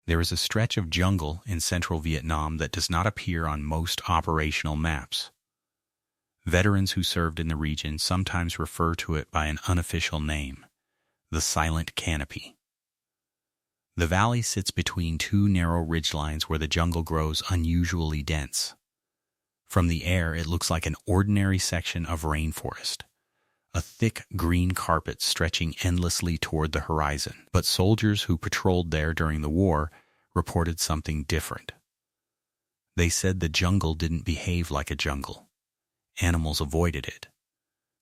There is a stretch of jungle in central Vietnam that does not appear on most operational maps. Veterans who served in the region sometimes refer to it by an unofficial name, the Silent Canopy. The valley sits between two narrow ridgelines where the jungle grows unusually dense. From the air, it looks like an ordinary section of rainforest, a thick green carpet stretching endlessly toward the horizon. But soldiers who patrolled there during the war reported something different. They said the jungle didn't behave like a jungle. Animals avoided it.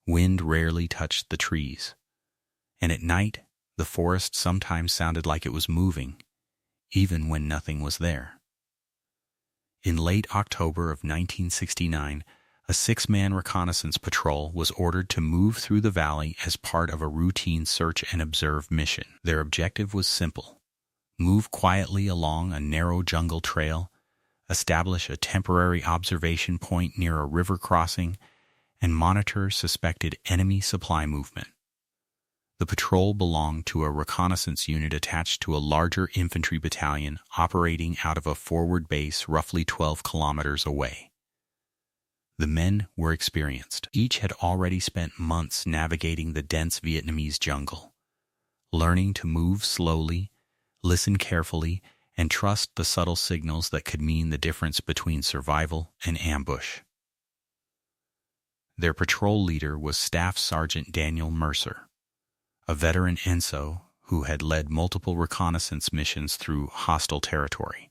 Wind rarely touched the trees. And at night, the forest sometimes sounded like it was moving, even when nothing was there. In late October of 1969, a 6-man reconnaissance patrol was ordered to move through the valley as part of a routine search and observe mission. Their objective was simple: move quietly along a narrow jungle trail, establish a temporary observation point near a river crossing, and monitor suspected enemy supply movement. The patrol belonged to a reconnaissance unit attached to a larger infantry battalion operating out of a forward base roughly 12 kilometers away. The men were experienced. Each had already spent months navigating the dense Vietnamese jungle, learning to move slowly, listen carefully, and trust the subtle signals that could mean the difference between survival and ambush. Their patrol leader was Staff Sergeant Daniel Mercer, a veteran ENSO who had led multiple reconnaissance missions through hostile territory.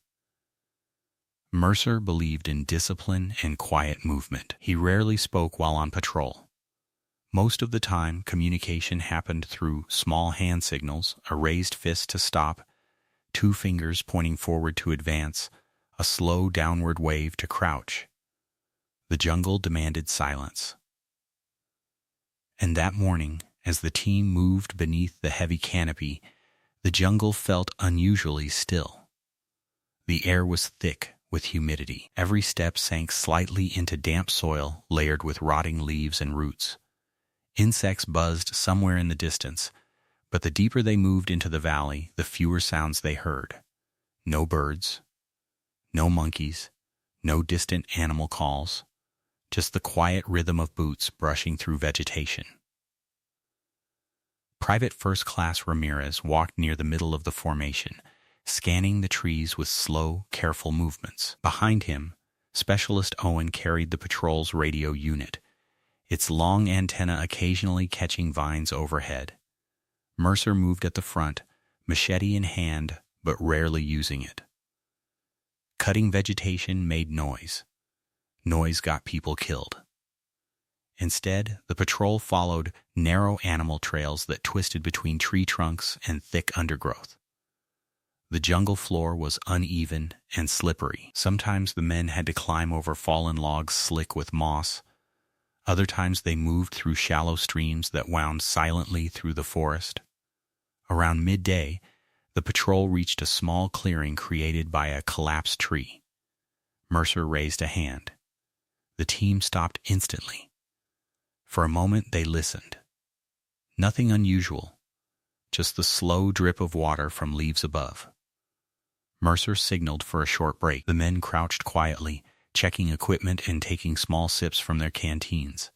Mercer believed in discipline and quiet movement. He rarely spoke while on patrol. Most of the time, communication happened through small hand signals, a raised fist to stop, 2 fingers pointing forward to advance, a slow downward wave to crouch. The jungle demanded silence. And that morning, as the team moved beneath the heavy canopy, the jungle felt unusually still. The air was thick with humidity. Every step sank slightly into damp soil layered with rotting leaves and roots. Insects buzzed somewhere in the distance, but the deeper they moved into the valley, the fewer sounds they heard. No birds, no monkeys, no distant animal calls, just the quiet rhythm of boots brushing through vegetation. Private First Class Ramirez walked near the middle of the formation, scanning the trees with slow, careful movements. Behind him, Specialist Owen carried the patrol's radio unit, its long antenna occasionally catching vines overhead. Mercer moved at the front, machete in hand, but rarely using it. Cutting vegetation made noise. Noise got people killed. Instead, the patrol followed narrow animal trails that twisted between tree trunks and thick undergrowth. The jungle floor was uneven and slippery. Sometimes the men had to climb over fallen logs slick with moss. Other times they moved through shallow streams that wound silently through the forest. Around midday, the patrol reached a small clearing created by a collapsed tree. Mercer raised a hand. The team stopped instantly. For a moment they listened. Nothing unusual, just the slow drip of water from leaves above. Mercer signaled for a short break. The men crouched quietly, checking equipment and taking small sips from their canteens.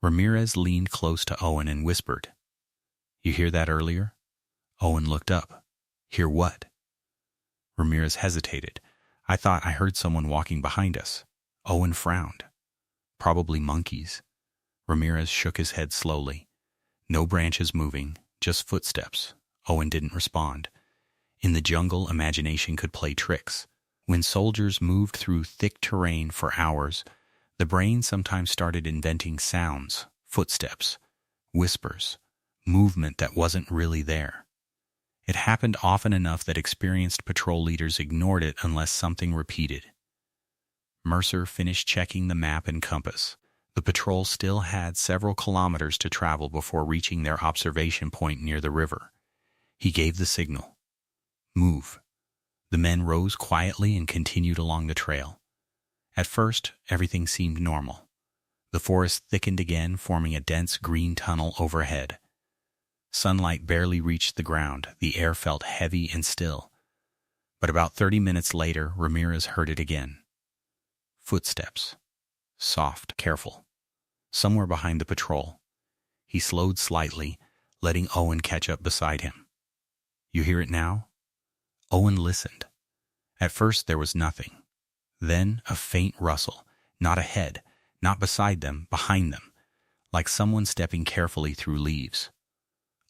Ramirez leaned close to Owen and whispered, "You hear that earlier?" Owen looked up. "Hear what?" Ramirez hesitated. "I thought I heard someone walking behind us." Owen frowned. "Probably monkeys." Ramirez shook his head slowly. No branches moving, just footsteps. Owen didn't respond. In the jungle, imagination could play tricks. When soldiers moved through thick terrain for hours, the brain sometimes started inventing sounds, footsteps, whispers, movement that wasn't really there. It happened often enough that experienced patrol leaders ignored it unless something repeated. Mercer finished checking the map and compass. The patrol still had several kilometers to travel before reaching their observation point near the river. He gave the signal. "Move." The men rose quietly and continued along the trail. At first, everything seemed normal. The forest thickened again, forming a dense green tunnel overhead. Sunlight barely reached the ground. The air felt heavy and still. But about 30 minutes later, Ramirez heard it again. Footsteps. Soft, careful. Somewhere behind the patrol. He slowed slightly, letting Owen catch up beside him. You hear it now? Owen listened. At first there was nothing. Then a faint rustle, not ahead, not beside them, behind them, like someone stepping carefully through leaves.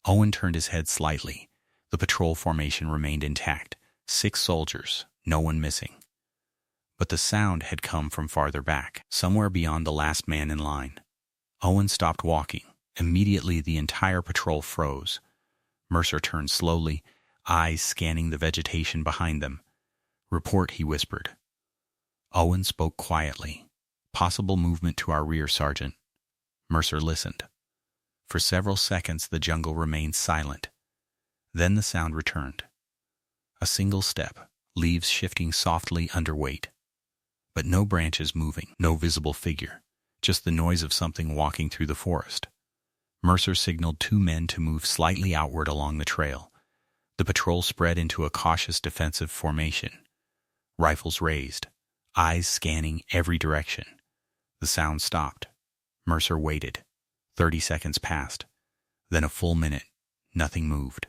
Owen turned his head slightly. The patrol formation remained intact. 6 soldiers, no one missing. But the sound had come from farther back, somewhere beyond the last man in line. Owen stopped walking. Immediately the entire patrol froze. Mercer turned slowly, eyes scanning the vegetation behind them. Report, he whispered. Owen spoke quietly. Possible movement to our rear, Sergeant. Mercer listened. For several seconds the jungle remained silent. Then the sound returned. A single step, leaves shifting softly under weight. But no branches moving, no visible figure, just the noise of something walking through the forest. Mercer signaled 2 men to move slightly outward along the trail. The patrol spread into a cautious defensive formation. Rifles raised, eyes scanning every direction. The sound stopped. Mercer waited. 30 seconds passed. Then a full minute. Nothing moved.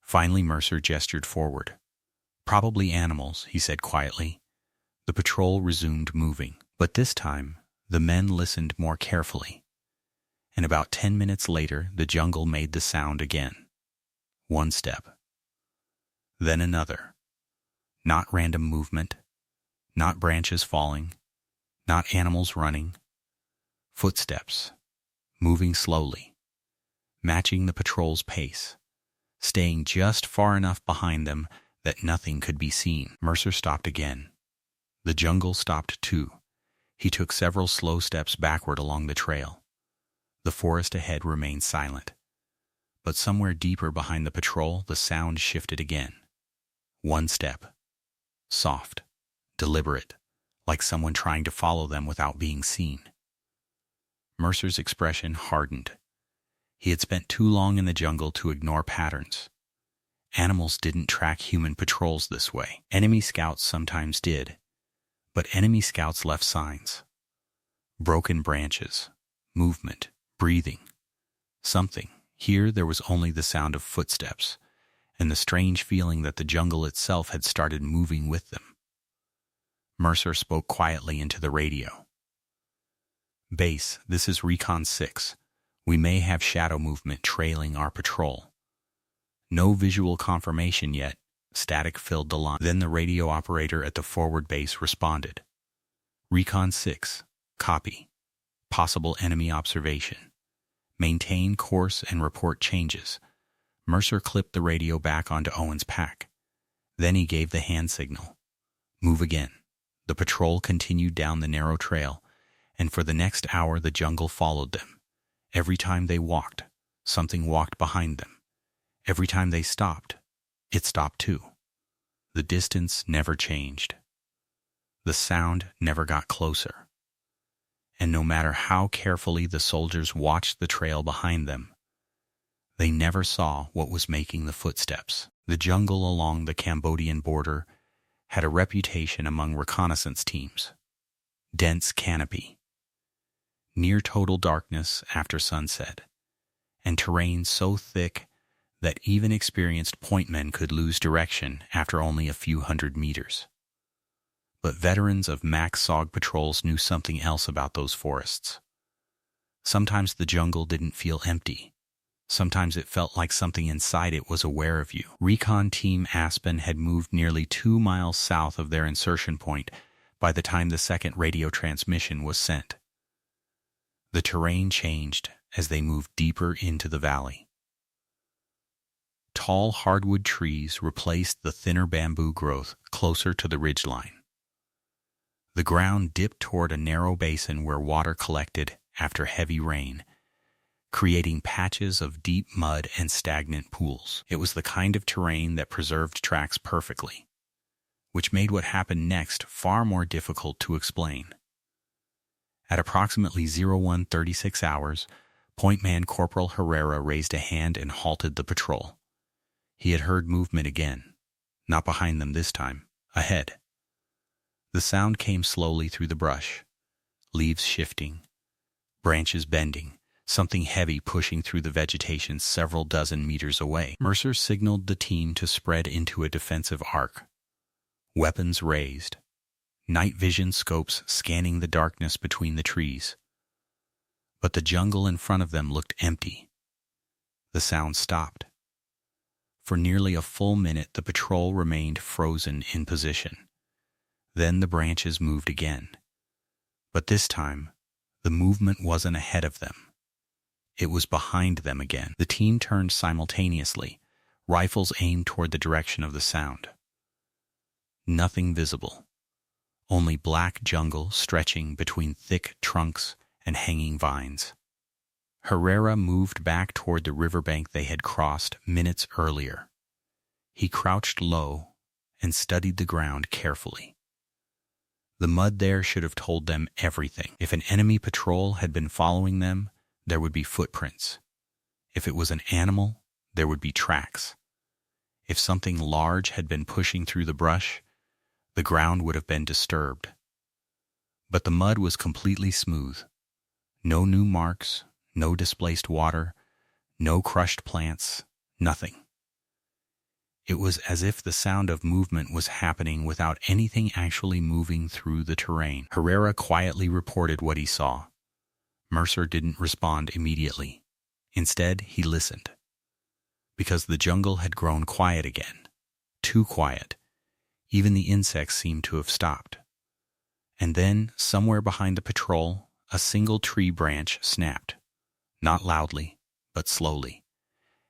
Finally Mercer gestured forward. Probably animals, he said quietly. The patrol resumed moving, but this time the men listened more carefully. And about 10 minutes later the jungle made the sound again. 1 step. Then another. Not random movement, not branches falling, not animals running. Footsteps, moving slowly, matching the patrol's pace, staying just far enough behind them that nothing could be seen. Mercer stopped again. The jungle stopped too. He took several slow steps backward along the trail. The forest ahead remained silent. But somewhere deeper behind the patrol, the sound shifted again. 1 step. Soft, deliberate, like someone trying to follow them without being seen. Mercer's expression hardened. He had spent too long in the jungle to ignore patterns. Animals didn't track human patrols this way. Enemy scouts sometimes did, but enemy scouts left signs. Broken branches, movement, breathing, something. Here there was only the sound of footsteps, and the strange feeling that the jungle itself had started moving with them. Mercer spoke quietly into the radio. Base, this is Recon 6. We may have shadow movement trailing our patrol. No visual confirmation yet. Static filled the line. Then the radio operator at the forward base responded. Recon 6, copy. Possible enemy observation. Maintain course and report changes. Mercer clipped the radio back onto Owen's pack. Then he gave the hand signal. Move again. The patrol continued down the narrow trail, and for the next hour the jungle followed them. Every time they walked, something walked behind them. Every time they stopped, it stopped too. The distance never changed. The sound never got closer. And no matter how carefully the soldiers watched the trail behind them, they never saw what was making the footsteps. The jungle along the Cambodian border had a reputation among reconnaissance teams. Dense canopy, near total darkness after sunset, and terrain so thick that even experienced pointmen could lose direction after only a few hundred meters. But veterans of Max SOG patrols knew something else about those forests. Sometimes the jungle didn't feel empty. Sometimes it felt like something inside it was aware of you. Recon Team Aspen had moved nearly 2 miles south of their insertion point by the time the second radio transmission was sent. The terrain changed as they moved deeper into the valley. Tall hardwood trees replaced the thinner bamboo growth closer to the ridgeline. The ground dipped toward a narrow basin where water collected after heavy rain, creating patches of deep mud and stagnant pools. It was the kind of terrain that preserved tracks perfectly, which made what happened next far more difficult to explain. At approximately 01:36 hours, Point Man Corporal Herrera raised a hand and halted the patrol. He had heard movement again. Not behind them this time. Ahead. The sound came slowly through the brush. Leaves shifting. Branches bending. Something heavy pushing through the vegetation several dozen meters away. Mercer signaled the team to spread into a defensive arc. Weapons raised. Night vision scopes scanning the darkness between the trees. But the jungle in front of them looked empty. The sound stopped. For nearly a full minute, the patrol remained frozen in position. Then the branches moved again. But this time, the movement wasn't ahead of them. It was behind them again. The team turned simultaneously, rifles aimed toward the direction of the sound. Nothing visible. Only black jungle stretching between thick trunks and hanging vines. Herrera moved back toward the riverbank they had crossed minutes earlier. He crouched low and studied the ground carefully. The mud there should have told them everything. If an enemy patrol had been following them, there would be footprints. If it was an animal, there would be tracks. If something large had been pushing through the brush, the ground would have been disturbed. But the mud was completely smooth. No new marks, no displaced water, no crushed plants, nothing. It was as if the sound of movement was happening without anything actually moving through the terrain. Herrera quietly reported what he saw. Mercer didn't respond immediately. Instead, he listened. Because the jungle had grown quiet again. Too quiet. Even the insects seemed to have stopped. And then, somewhere behind the patrol, a single tree branch snapped. Not loudly, but slowly,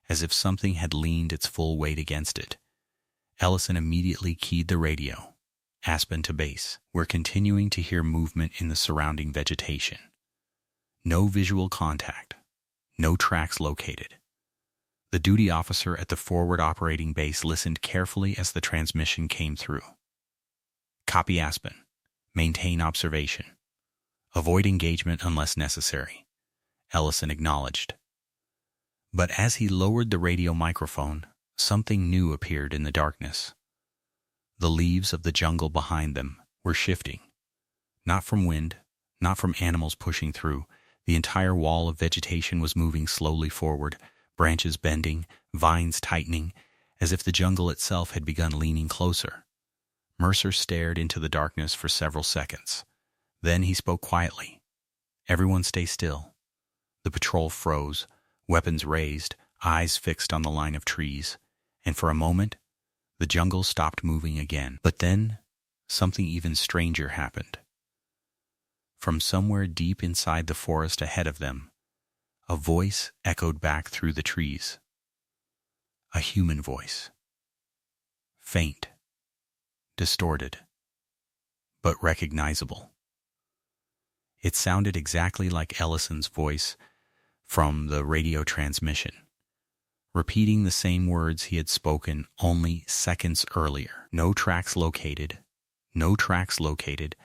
as if something had leaned its full weight against it. Ellison immediately keyed the radio. Aspen to base. We're continuing to hear movement in the surrounding vegetation. No visual contact. No tracks located. The duty officer at the forward operating base listened carefully as the transmission came through. Copy Aspen. Maintain observation. Avoid engagement unless necessary. Ellison acknowledged. But as he lowered the radio microphone, something new appeared in the darkness. The leaves of the jungle behind them were shifting. Not from wind, not from animals pushing through. The entire wall of vegetation was moving slowly forward, branches bending, vines tightening, as if the jungle itself had begun leaning closer. Mercer stared into the darkness for several seconds. Then he spoke quietly. Everyone stay still. The patrol froze, weapons raised, eyes fixed on the line of trees, and for a moment, the jungle stopped moving again. But then, something even stranger happened. From somewhere deep inside the forest ahead of them, a voice echoed back through the trees. A human voice. Faint, distorted, but recognizable. It sounded exactly like Ellison's voice from the radio transmission, repeating the same words he had spoken only seconds earlier. No tracks located. No tracks located.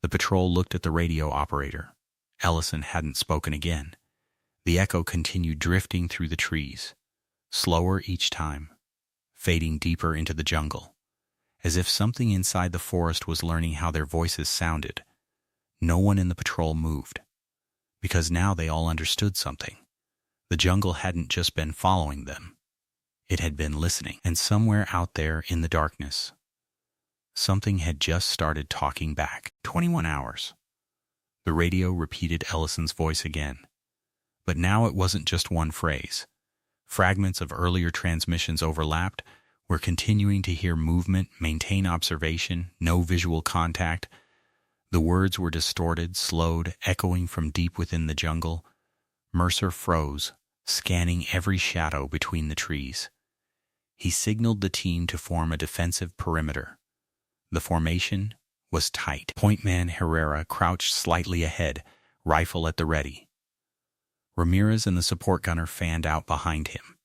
The patrol looked at the radio operator. Ellison hadn't spoken again. The echo continued drifting through the trees, slower each time, fading deeper into the jungle, as if something inside the forest was learning how their voices sounded. No one in the patrol moved, because now they all understood something. The jungle hadn't just been following them. It had been listening, and somewhere out there in the darkness, something had just started talking back. 21 hours. The radio repeated Ellison's voice again. But now it wasn't just one phrase. Fragments of earlier transmissions overlapped. We're continuing to hear movement, maintain observation, no visual contact. The words were distorted, slowed, echoing from deep within the jungle. Mercer froze, scanning every shadow between the trees. He signaled the team to form a defensive perimeter. The formation was tight. Point man Herrera crouched slightly ahead, rifle at the ready. Ramirez and the support gunner fanned out behind him.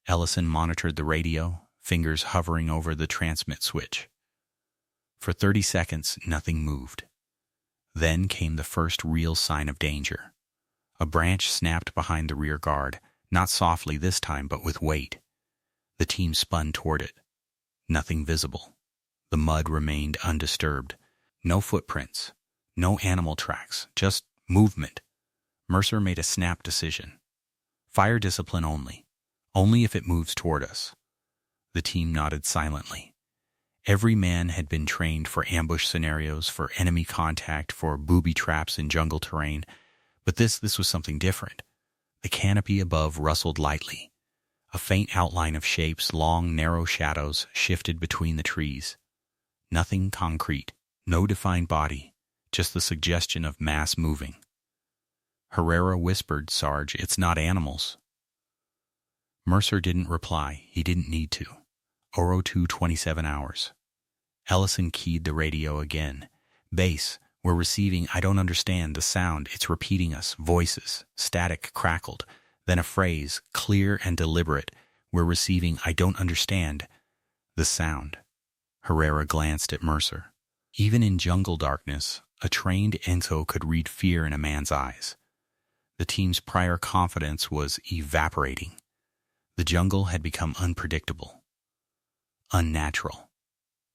Ellison monitored the radio, fingers hovering over the transmit switch. For 30 seconds, nothing moved. Then came the first real sign of danger. A branch snapped behind the rear guard, not softly this time, but with weight. The team spun toward it. Nothing visible. The mud remained undisturbed. No footprints. No animal tracks. Just movement. Mercer made a snap decision. Fire discipline only. Only if it moves toward us. The team nodded silently. Every man had been trained for ambush scenarios, for enemy contact, for booby traps in jungle terrain, but this was something different. The canopy above rustled lightly. A faint outline of shapes, long, narrow shadows, shifted between the trees. Nothing concrete, no defined body, just the suggestion of mass moving. Herrera whispered, "Sarge, it's not animals." Mercer didn't reply. He didn't need to. Oro 2, 27 hours. Ellison keyed the radio again. "Base, we're receiving, I don't understand, the sound. It's repeating us. Voices." Static crackled. Then a phrase, clear and deliberate. "We're receiving, I don't understand, the sound." Herrera glanced at Mercer. Even in jungle darkness, a trained Ento could read fear in a man's eyes. The team's prior confidence was evaporating. The jungle had become unpredictable. Unnatural.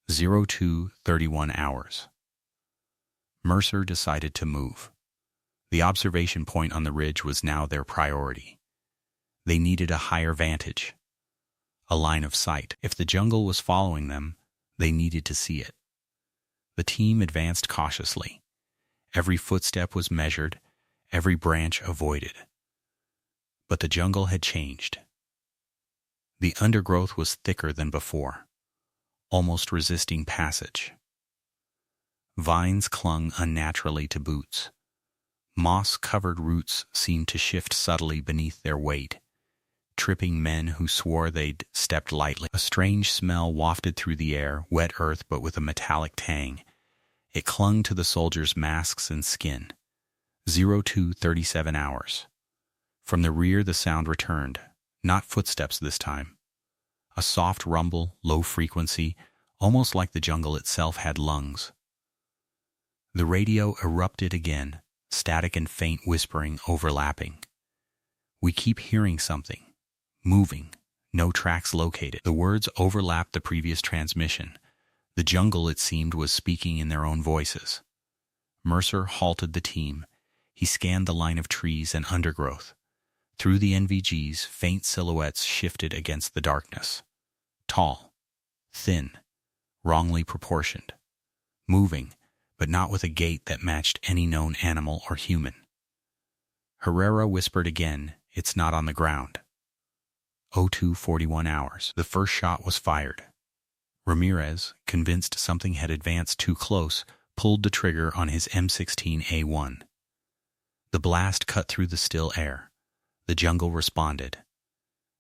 02, 31 hours. Mercer decided to move. The observation point on the ridge was now their priority. They needed a higher vantage, a line of sight. If the jungle was following them, they needed to see it. The team advanced cautiously. Every footstep was measured, every branch avoided. But the jungle had changed. The undergrowth was thicker than before, almost resisting passage. Vines clung unnaturally to boots. Moss-covered roots seemed to shift subtly beneath their weight, tripping men who swore they'd stepped lightly. A strange smell wafted through the air, wet earth but with a metallic tang. It clung to the soldiers' masks and skin. 02, 37 hours. From the rear the sound returned, not footsteps this time. A soft rumble, low frequency, almost like the jungle itself had lungs. The radio erupted again, static and faint whispering overlapping. "We keep hearing something. Moving. No tracks located." The words overlapped the previous transmission. The jungle, it seemed, was speaking in their own voices. Mercer halted the team. He scanned the line of trees and undergrowth. Through the NVGs, faint silhouettes shifted against the darkness. Tall, thin, wrongly proportioned. Moving, but not with a gait that matched any known animal or human. Herrera whispered again, "It's not on the ground." 02, 41 hours. The first shot was fired. Ramirez, convinced something had advanced too close, pulled the trigger on his M16A1. The blast cut through the still air. The jungle responded.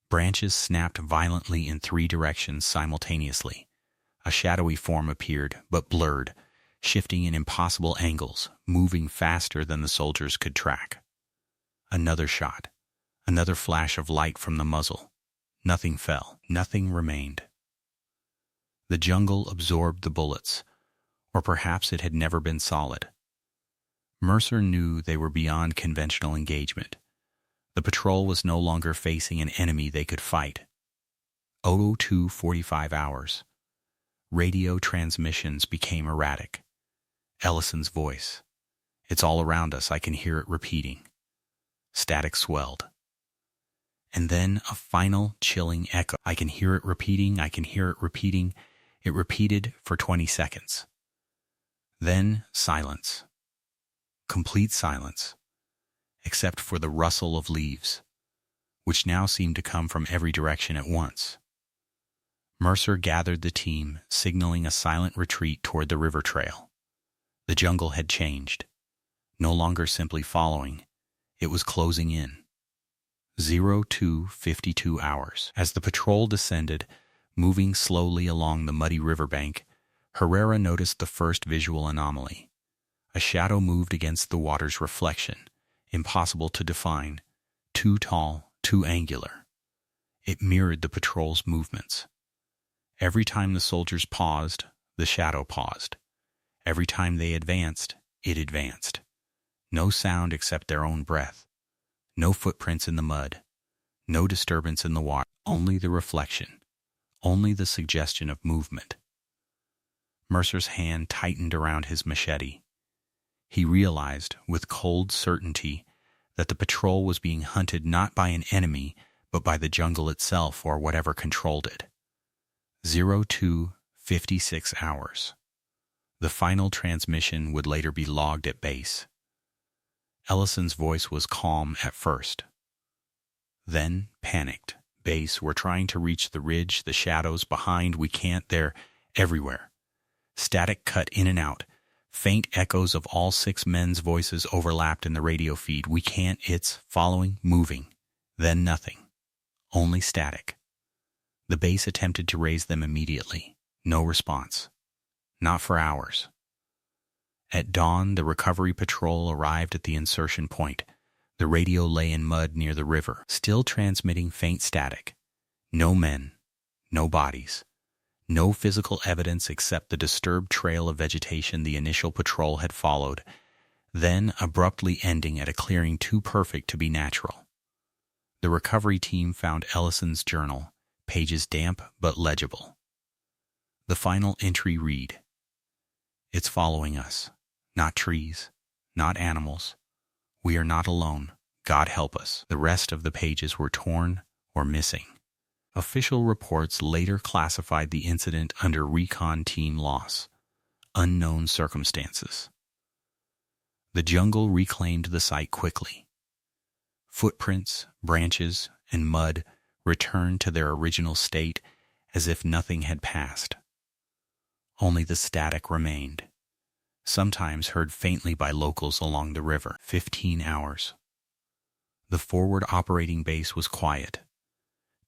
Branches snapped violently in 3 directions simultaneously. A shadowy form appeared, but blurred, shifting in impossible angles, moving faster than the soldiers could track. Another shot. Another flash of light from the muzzle. Nothing fell. Nothing remained. The jungle absorbed the bullets, or perhaps it had never been solid. Mercer knew they were beyond conventional engagement. The patrol was no longer facing an enemy they could fight. 02, 45 hours. Radio transmissions became erratic. Ellison's voice. "It's all around us. I can hear it repeating." Static swelled. And then a final chilling echo. "I can hear it repeating. I can hear it repeating." It repeated for 20 seconds. Then silence. Complete silence, except for the rustle of leaves, which now seemed to come from every direction at once. Mercer gathered the team, signaling a silent retreat toward the river trail. The jungle had changed. No longer simply following, it was closing in. 02, 52 hours. As the patrol descended, moving slowly along the muddy riverbank, Herrera noticed the first visual anomaly. A shadow moved against the water's reflection, impossible to define, too tall, too angular. It mirrored the patrol's movements. Every time the soldiers paused, the shadow paused. Every time they advanced, it advanced. No sound except their own breath. No footprints in the mud. No disturbance in the water. Only the reflection. only the suggestion of movement. Mercer's hand tightened around his machete. He realized, with cold certainty, that the patrol was being hunted not by an enemy, but by the jungle itself or whatever controlled it. 02:56 hours. The final transmission would later be logged at base. Ellison's voice was calm at first. Then panicked. Base, we're trying to reach the ridge, the shadows behind, we can't, they're everywhere. Static cut in and out. Faint echoes of all 6 men's voices overlapped in the radio feed. We can't, it's following, moving. Then nothing. Only static. The base attempted to raise them immediately. No response. Not for hours. At dawn, the recovery patrol arrived at the insertion point. The radio lay in mud near the river, still transmitting faint static. No men, no bodies, no physical evidence except the disturbed trail of vegetation the initial patrol had followed, then abruptly ending at a clearing too perfect to be natural. The recovery team found Ellison's journal, pages damp but legible. The final entry read, "It's following us, not trees, not animals. We are not alone. God help us." The rest of the pages were torn or missing. Official reports later classified the incident under recon team loss, unknown circumstances. The jungle reclaimed the site quickly. Footprints, branches, and mud returned to their original state as if nothing had passed. Only the static remained, sometimes heard faintly by locals along the river. 15 hours. The forward operating base was quiet,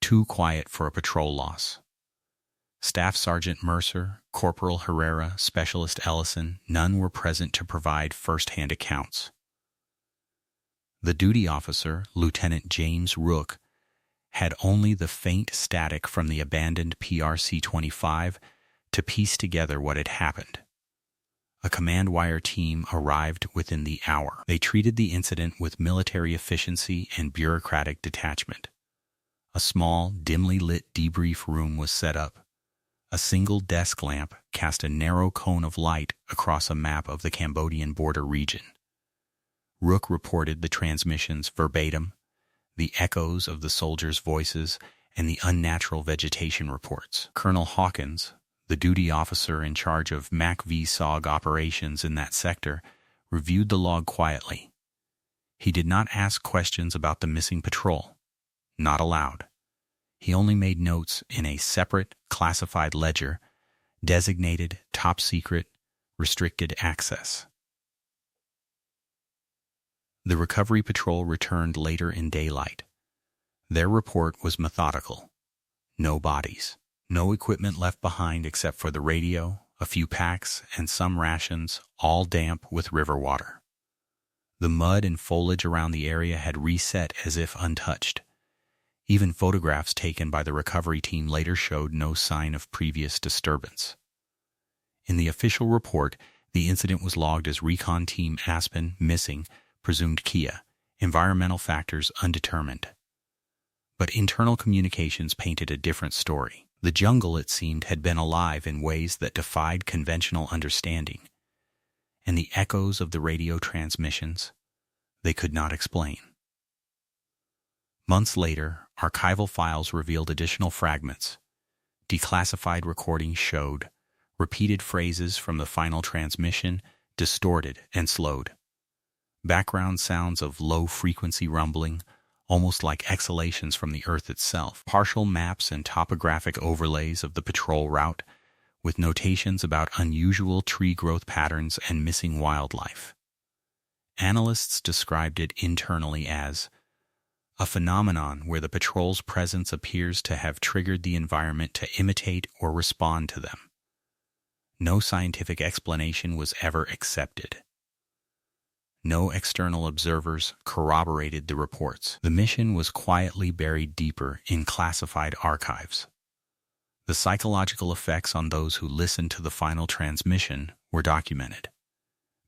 too quiet for a patrol loss. Staff Sergeant Mercer, Corporal Herrera, Specialist Ellison, none were present to provide first-hand accounts. The duty officer, Lieutenant James Rook, had only the faint static from the abandoned PRC-25 to piece together what had happened. A command wire team arrived within the hour. They treated the incident with military efficiency and bureaucratic detachment. A small, dimly lit debrief room was set up. A single desk lamp cast a narrow cone of light across a map of the Cambodian border region. Rook reported the transmissions verbatim, the echoes of the soldiers' voices, and the unnatural vegetation reports. Colonel Hawkins, the duty officer in charge of MAC-VSOG operations in that sector, reviewed the log quietly. He did not ask questions about the missing patrol. Not allowed. He only made notes in a separate, classified ledger, designated top secret, restricted access. The recovery patrol returned later in daylight. Their report was methodical. No bodies. No equipment left behind except for the radio, a few packs, and some rations, all damp with river water. The mud and foliage around the area had reset as if untouched. Even photographs taken by the recovery team later showed no sign of previous disturbance. In the official report, the incident was logged as Recon Team Aspen missing, presumed Kia, environmental factors undetermined. But internal communications painted a different story. The jungle, it seemed, had been alive in ways that defied conventional understanding, and the echoes of the radio transmissions they could not explain. Months later, archival files revealed additional fragments. Declassified recordings showed repeated phrases from the final transmission, distorted and slowed. Background sounds of low-frequency rumbling, almost like exhalations from the earth itself. Partial maps and topographic overlays of the patrol route, with notations about unusual tree growth patterns and missing wildlife. Analysts described it internally as a phenomenon where the patrol's presence appears to have triggered the environment to imitate or respond to them. No scientific explanation was ever accepted. No external observers corroborated the reports. The mission was quietly buried deeper in classified archives. The psychological effects on those who listened to the final transmission were documented.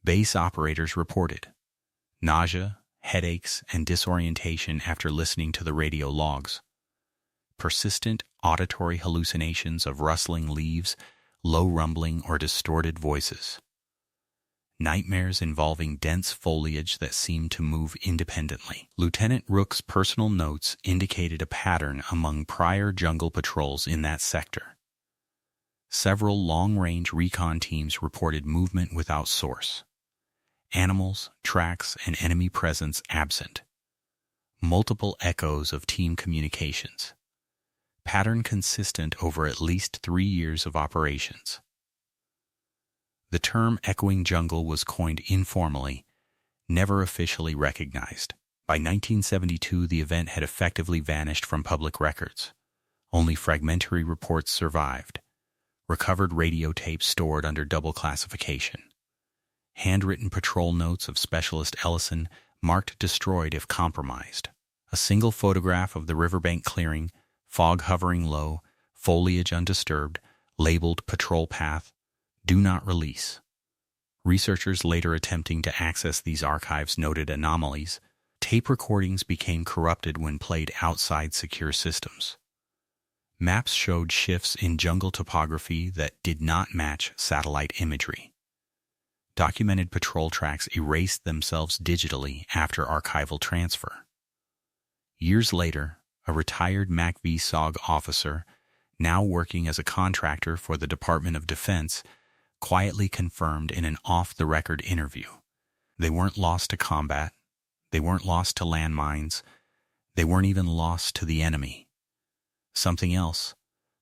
Base operators reported nausea, headaches, and disorientation after listening to the radio logs. persistent auditory hallucinations of rustling leaves, low rumbling, or distorted voices. Nightmares involving dense foliage that seemed to move independently. Lieutenant Rook's personal notes indicated a pattern among prior jungle patrols in that sector. Several long-range recon teams reported movement without source. Animals, tracks, and enemy presence absent. Multiple echoes of team communications. Pattern consistent over at least 3 years of operations. The term echoing jungle was coined informally, never officially recognized. By 1972, the event had effectively vanished from public records. Only fragmentary reports survived. Recovered radio tapes stored under double classification. Handwritten patrol notes of Specialist Ellison marked destroyed if compromised. A single photograph of the riverbank clearing, fog hovering low, foliage undisturbed, labeled patrol path, do not release. Researchers later attempting to access these archives noted anomalies. Tape recordings became corrupted when played outside secure systems. Maps showed shifts in jungle topography that did not match satellite imagery. Documented patrol tracks erased themselves digitally after archival transfer. Years later, a retired MACV-SOG officer, now working as a contractor for the Department of Defense, quietly confirmed in an off-the-record interview. They weren't lost to combat. They weren't lost to landmines. They weren't even lost to the enemy. Something else,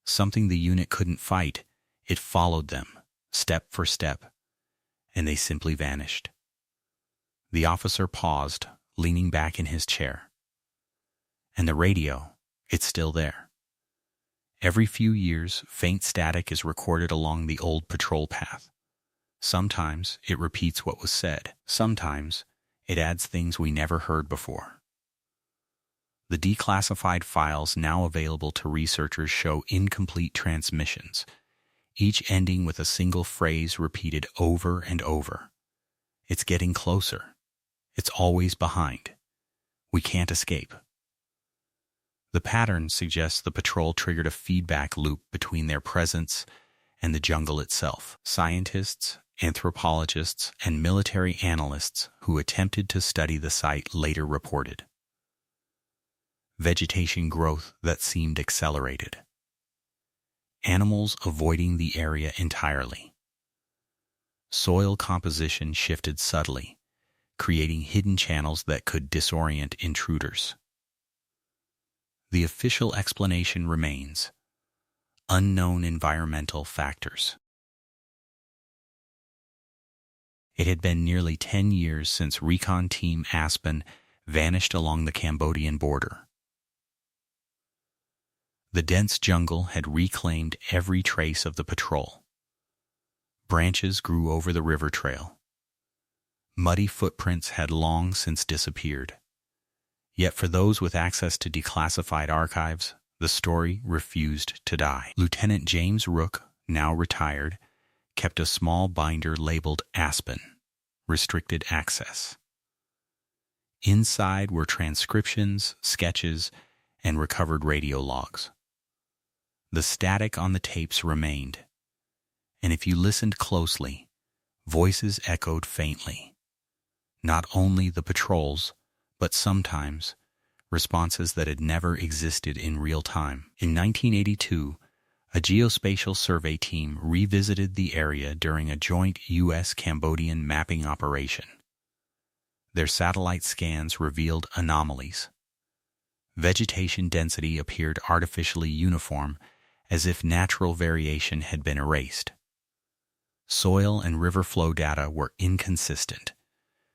something the unit couldn't fight, it followed them, step for step, and they simply vanished. The officer paused, leaning back in his chair. And the radio, it's still there. Every few years, faint static is recorded along the old patrol path. Sometimes it repeats what was said. Sometimes it adds things we never heard before. The declassified files now available to researchers show incomplete transmissions, each ending with a single phrase repeated over and over. It's getting closer. It's always behind. We can't escape. The pattern suggests the patrol triggered a feedback loop between their presence and the jungle itself. Scientists, anthropologists, and military analysts who attempted to study the site later reported vegetation growth that seemed accelerated. Animals avoiding the area entirely. Soil composition shifted subtly, creating hidden channels that could disorient intruders. The official explanation remains: unknown environmental factors. It had been nearly 10 years since Recon Team Aspen vanished along the Cambodian border. The dense jungle had reclaimed every trace of the patrol. Branches grew over the river trail. Muddy footprints had long since disappeared. Yet for those with access to declassified archives, the story refused to die. Lieutenant James Rook, now retired, kept a small binder labeled Aspen, restricted access. Inside were transcriptions, sketches, and recovered radio logs. The static on the tapes remained, and if you listened closely, voices echoed faintly. Not only the patrols, but sometimes responses that had never existed in real time. In 1982, a geospatial survey team revisited the area during a joint U.S.-Cambodian mapping operation. Their satellite scans revealed anomalies. Vegetation density appeared artificially uniform, as if natural variation had been erased. Soil and river flow data were inconsistent,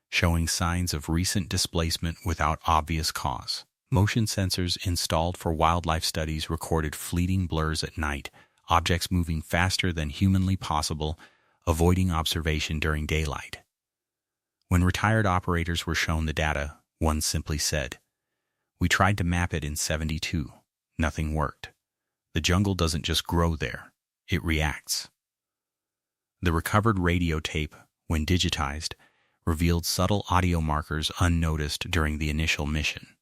showing signs of recent displacement without obvious cause. Motion sensors installed for wildlife studies recorded fleeting blurs at night, objects moving faster than humanly possible, avoiding observation during daylight. When retired operators were shown the data, one simply said, "We tried to map it in '72. Nothing worked. The jungle doesn't just grow there, it reacts." The recovered radio tape, when digitized, revealed subtle audio markers unnoticed during the initial mission.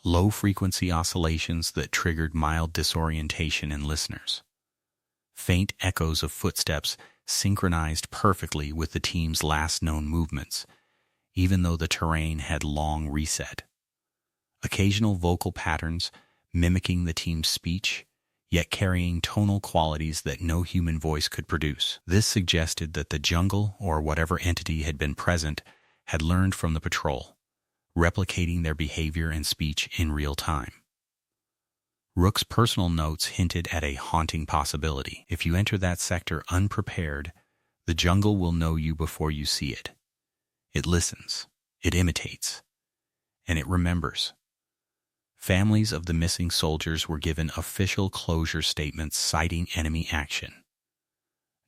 low-frequency oscillations that triggered mild disorientation in listeners. Faint echoes of footsteps synchronized perfectly with the team's last known movements, even though the terrain had long reset. Occasional vocal patterns mimicking the team's speech, yet carrying tonal qualities that no human voice could produce. This suggested that the jungle, or whatever entity had been present, had learned from the patrol, replicating their behavior and speech in real time. Rook's personal notes hinted at a haunting possibility. If you enter that sector unprepared, the jungle will know you before you see it. It listens, it imitates, and it remembers. Families of the missing soldiers were given official closure statements citing enemy action.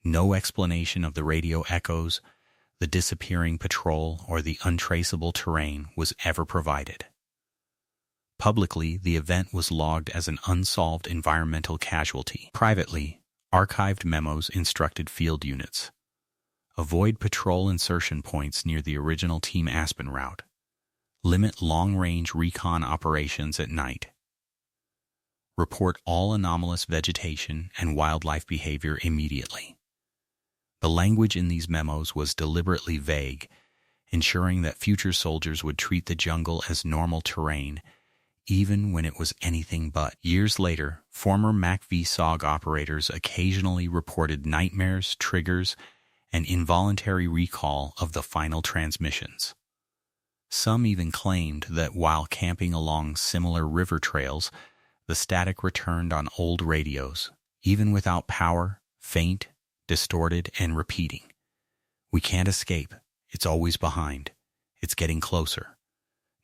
No explanation of the radio echoes, the disappearing patrol, or the untraceable terrain was ever provided. Publicly, the event was logged as an unsolved environmental casualty. Privately, archived memos instructed field units: avoid patrol insertion points near the original Team Aspen route. Limit long-range recon operations at night. Report all anomalous vegetation and wildlife behavior immediately. The language in these memos was deliberately vague, ensuring that future soldiers would treat the jungle as normal terrain, even when it was anything but. Years later, former MACV-SOG operators occasionally reported nightmares, triggers, and involuntary recall of the final transmissions. Some even claimed that while camping along similar river trails, the static returned on old radios, even without power, faint, distorted, and repeating. We can't escape. It's always behind. It's getting closer.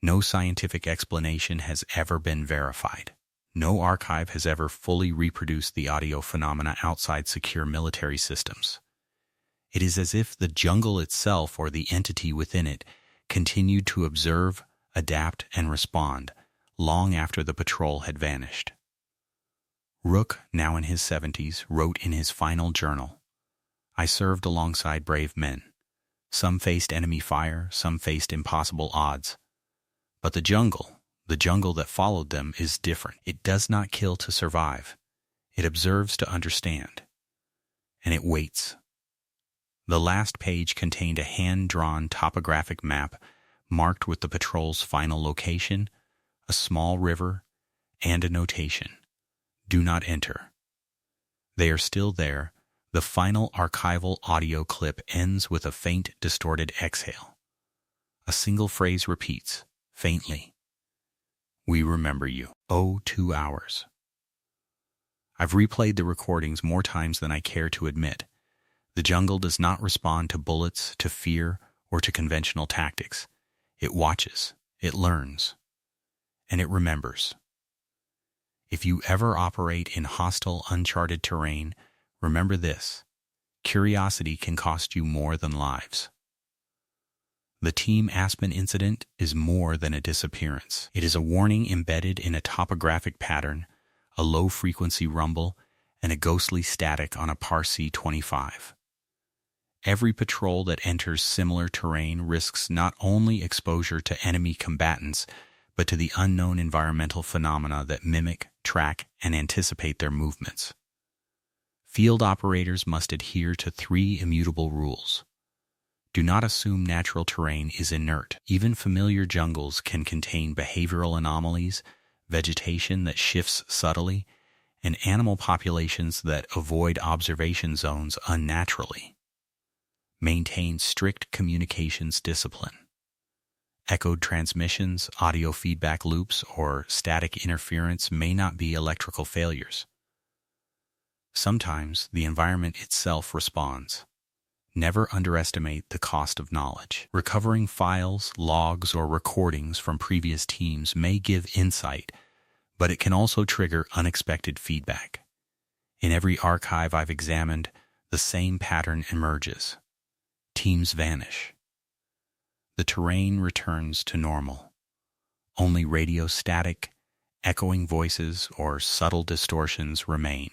No scientific explanation has ever been verified. No archive has ever fully reproduced the audio phenomena outside secure military systems. It is as if the jungle itself, or the entity within it, continued to observe, adapt, and respond long after the patrol had vanished. Rook, now in his 70s, wrote in his final journal, "I served alongside brave men. Some faced enemy fire, some faced impossible odds. But the jungle that followed them, is different. It does not kill to survive. It observes to understand. And it waits." The last page contained a hand-drawn topographic map marked with the patrol's final location, a small river, and a notation: "Do not enter." They are still there. The final archival audio clip ends with a faint, distorted exhale. A single phrase repeats, faintly, "We remember you." Oh, 2 hours. I've replayed the recordings more times than I care to admit. The jungle does not respond to bullets, to fear, or to conventional tactics. It watches, it learns, and it remembers. If you ever operate in hostile, uncharted terrain, remember this: curiosity can cost you more than lives. The Team Aspen incident is more than a disappearance. It is a warning embedded in a topographic pattern, a low-frequency rumble, and a ghostly static on a Parsi 25. Every patrol that enters similar terrain risks not only exposure to enemy combatants, but to the unknown environmental phenomena that mimic, track, and anticipate their movements. Field operators must adhere to 3 immutable rules. Do not assume natural terrain is inert. Even familiar jungles can contain behavioral anomalies, vegetation that shifts subtly, and animal populations that avoid observation zones unnaturally. Maintain strict communications discipline. Echoed transmissions, audio feedback loops, or static interference may not be electrical failures. Sometimes the environment itself responds. Never underestimate the cost of knowledge. Recovering files, logs, or recordings from previous teams may give insight, but it can also trigger unexpected feedback. In every archive I've examined, the same pattern emerges. Teams vanish. The terrain returns to normal. Only radio static, echoing voices, or subtle distortions remain.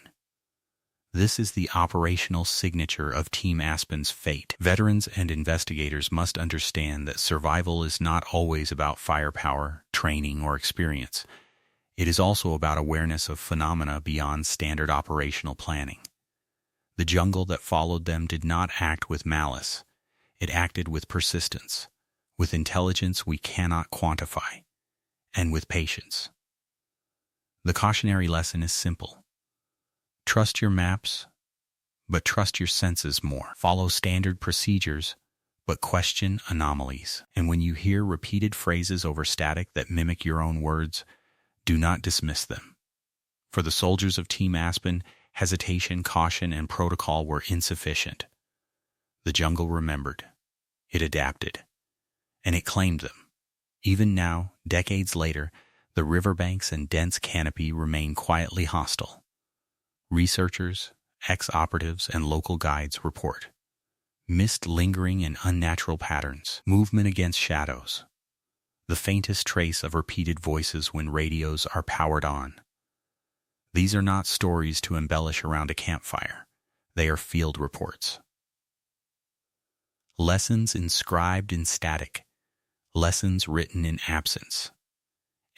This is the operational signature of Team Aspen's fate. Veterans and investigators must understand that survival is not always about firepower, training, or experience. It is also about awareness of phenomena beyond standard operational planning. The jungle that followed them did not act with malice. It acted with persistence, with intelligence we cannot quantify, and with patience. The cautionary lesson is simple. Trust your maps, but trust your senses more. Follow standard procedures, but question anomalies. And when you hear repeated phrases over static that mimic your own words, do not dismiss them. For the soldiers of Team Aspen, hesitation, caution, and protocol were insufficient. The jungle remembered. It adapted. And it claimed them. Even now, decades later, the riverbanks and dense canopy remain quietly hostile. Researchers, ex-operatives, and local guides report mist lingering in unnatural patterns, movement against shadows, the faintest trace of repeated voices when radios are powered on. These are not stories to embellish around a campfire. They are field reports. Lessons inscribed in static, lessons written in absence.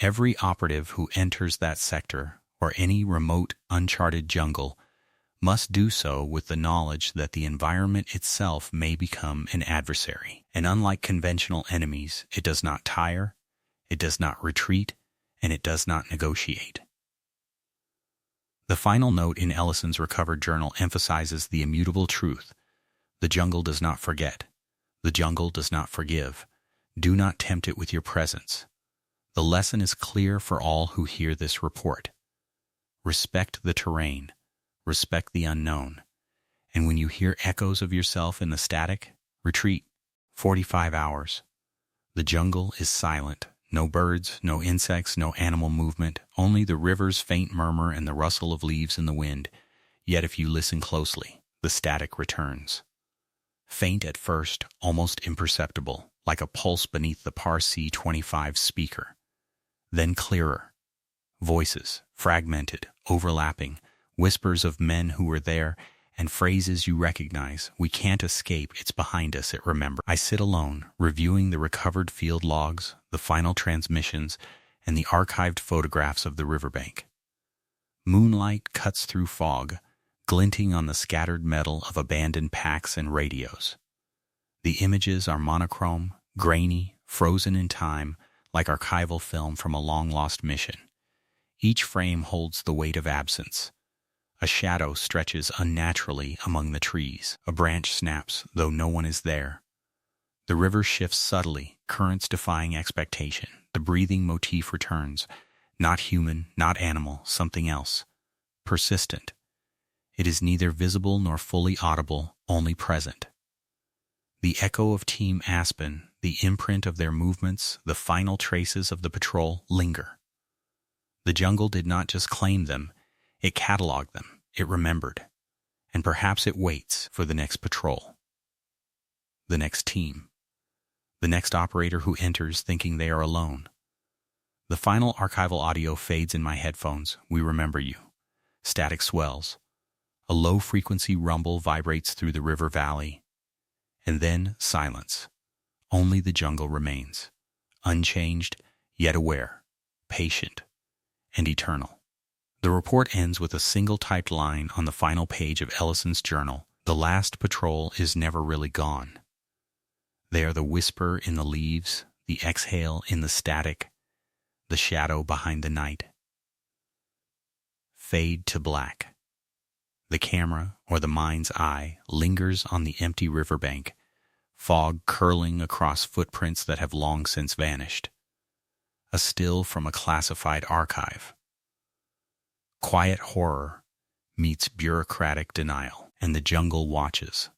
Every operative who enters that sector or any remote, uncharted jungle must do so with the knowledge that the environment itself may become an adversary. And unlike conventional enemies, it does not tire, it does not retreat, and it does not negotiate. The final note in Ellison's recovered journal emphasizes the immutable truth. The jungle does not forget. The jungle does not forgive. Do not tempt it with your presence. The lesson is clear for all who hear this report. Respect the terrain. Respect the unknown. And when you hear echoes of yourself in the static, retreat. 45 hours. The jungle is silent. No birds, no insects, no animal movement, only the river's faint murmur and the rustle of leaves in the wind. Yet if you listen closely, the static returns. Faint at first, almost imperceptible, like a pulse beneath the Par C-25 speaker. Then clearer. Voices, fragmented, overlapping, whispers of men who were there, and phrases you recognize. We can't escape, it's behind us, it remembers. I sit alone, reviewing the recovered field logs, the final transmissions, and the archived photographs of the riverbank. Moonlight cuts through fog, glinting on the scattered metal of abandoned packs and radios. The images are monochrome, grainy, frozen in time, like archival film from a long-lost mission. Each frame holds the weight of absence. A shadow stretches unnaturally among the trees. A branch snaps, though no one is there. The river shifts subtly, currents defying expectation. The breathing motif returns. Not human, not animal, something else. Persistent. It is neither visible nor fully audible, only present. The echo of Team Aspen, the imprint of their movements, the final traces of the patrol linger. The jungle did not just claim them, it cataloged them, it remembered, and perhaps it waits for the next patrol, the next team, the next operator who enters thinking they are alone. The final archival audio fades in my headphones. We remember you. Static swells. A low-frequency rumble vibrates through the river valley. And then silence. Only the jungle remains, unchanged, yet aware, patient, and eternal. The report ends with a single typed line on the final page of Ellison's journal. The last patrol is never really gone. They are the whisper in the leaves, the exhale in the static, the shadow behind the night. Fade to black. The camera, or the mind's eye, lingers on the empty riverbank, fog curling across footprints that have long since vanished. A still from a classified archive. Quiet horror meets bureaucratic denial, and the jungle watches,